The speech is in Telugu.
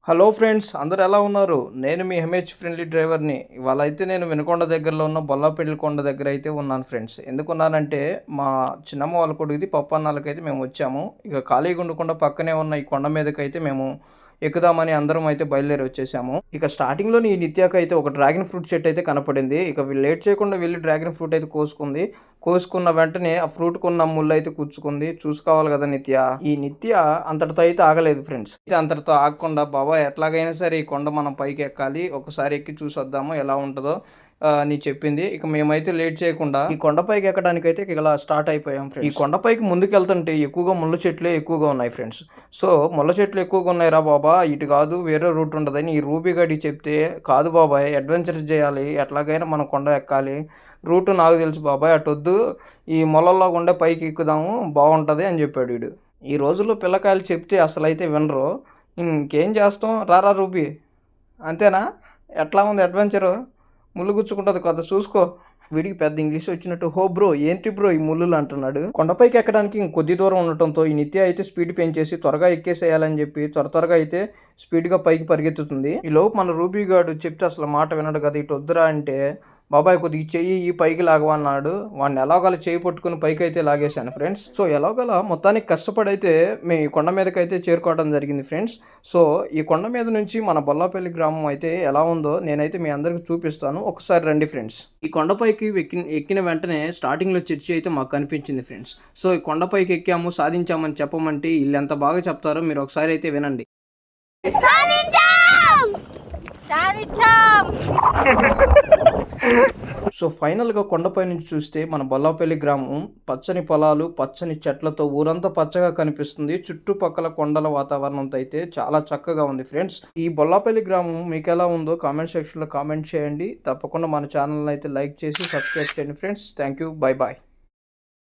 హలో ఫ్రెండ్స్, అందరూ ఎలా ఉన్నారు? నేను మీ ఫ్రెండ్లీ డ్రైవర్ని. ఇవాళ అయితే నేను వినుకొండ దగ్గరలో ఉన్న బొల్లాపల్లి కొండ దగ్గర అయితే ఉన్నాను ఫ్రెండ్స్. ఎందుకున్నానంటే మా చిన్నమ్మ వాళ్ళ కొడుకుది పప్పన్నాలకైతే మేము వచ్చాము. ఇక ఖాళీగా ఉండకుండా పక్కనే ఉన్న ఈ కొండ మీదకైతే మేము ఎక్కుదామని అందరం అయితే బయలుదేరి వచ్చేసాము. ఇక స్టార్టింగ్లోని ఈ నిత్యాక అయితే ఒక డ్రాగన్ ఫ్రూట్ చెట్టు అయితే కనపడింది. ఇక లేట్ చేయకుండా వెళ్ళి డ్రాగన్ ఫ్రూట్ అయితే కోసుకున్న వెంటనే ఆ ఫ్రూట్ కొన్న ముళ్ళు అయితే కూర్చుకుంది. చూసుకోవాలి కదా నిత్య. ఈ నిత్య అంతటితో అయితే ఆగలేదు ఫ్రెండ్స్. అయితే అంతటితో ఆగకుండా బాబా ఎట్లాగైనా సరే ఈ కొండ మనం పైకి ఎక్కాలి, ఒకసారి ఎక్కి చూసొద్దాము ఎలా ఉంటుందో అని చెప్పింది. ఇక మేమైతే లేట్ చేయకుండా ఈ కొండపైకి ఎక్కడానికి అయితే ఇలా స్టార్ట్ అయిపోయాం ఫ్రెండ్స్. ఈ కొండపైకి ముందుకు వెళ్తుంటే ఎక్కువగా ముళ్ళ చెట్లే ఎక్కువగా ఉన్నాయి ఫ్రెండ్స్. సో ముళ్ళ చెట్లు ఎక్కువగా ఉన్నాయిరా బాబా, ఇటు కాదు వేరే రూట్ ఉంటుందని ఈ రూబీ గడి చెప్తే, కాదు బాబాయ్ అడ్వెంచర్స్ చేయాలి, ఎట్లాగైనా మనం కొండ ఎక్కాలి, రూట్ నాకు తెలుసు బాబాయ్, అటొద్దు ఈ మొలల్లో ఉండే పైకి ఎక్కుదాము బాగుంటుంది అని చెప్పాడు వీడు. ఈ రోజుల్లో పిల్లకాయలు చెప్తే అసలు అయితే వినరు. ఇంకేం చేస్తాం, రారా రూబీ, అంతేనా? ఎట్లా ఉంది అడ్వెంచరు? ముళ్ళు గుచ్చుకుంటుంది కదా, చూసుకో. వీడికి పెద్ద ఇంగ్లీష్ వచ్చినట్టు హో బ్రో ఏంటి బ్రో ఈ ముళ్ళులు అంటున్నాడు. కొండపైకి ఎక్కడానికి ఇంకొద్ది దూరం ఉండటంతో ఈ నిత్య అయితే స్పీడ్ పెంచేసి త్వరగా ఎక్కేసేయాలని చెప్పి త్వరగా అయితే స్పీడ్గా పైకి పరిగెత్తుతుంది. ఈ లోపు మన రూబీ గాడు చెప్తే అసలు మాట వినడు కదా, ఇటు వద్దురా అంటే, బాబాయ్ కొద్దిగా చెయ్యి ఈ పైకి లాగవన్నాడు. వాడిని ఎలాగోలా చేయి పట్టుకుని పైకి అయితే లాగేశాను ఫ్రెండ్స్. సో ఎలాగోలా మొత్తానికి కష్టపడైతే మేము ఈ కొండ మీదకి అయితే చేరుకోవడం జరిగింది ఫ్రెండ్స్. సో ఈ కొండ మీద నుంచి మన బొల్లాపల్లి గ్రామం అయితే ఎలా ఉందో నేనైతే మీ అందరికి చూపిస్తాను, ఒకసారి రండి ఫ్రెండ్స్. ఈ కొండపైకి ఎక్కిన వెంటనే స్టార్టింగ్లో చర్చి అయితే మాకు కనిపించింది ఫ్రెండ్స్. సో ఈ కొండపైకి ఎక్కాము, సాధించామని చెప్పమంటే వీళ్ళు ఎంత బాగా చెప్తారో మీరు ఒకసారి అయితే వినండి. సో ఫైనల్గా కొండపై నుంచి చూస్తే మన బొల్లాపల్లి గ్రామం పచ్చని పొలాలు, పచ్చని చెట్లతో ఊరంతా పచ్చగా కనిపిస్తుంది. చుట్టుపక్కల కొండల వాతావరణంతో అయితే చాలా చక్కగా ఉంది ఫ్రెండ్స్. ఈ బొల్లాపల్లి గ్రామం మీకు ఎలా ఉందో కామెంట్ సెక్షన్లో కామెంట్ చేయండి. తప్పకుండా మన ఛానల్ అయితే లైక్ చేసి సబ్స్క్రైబ్ చేయండి friends. Thank you, bye bye.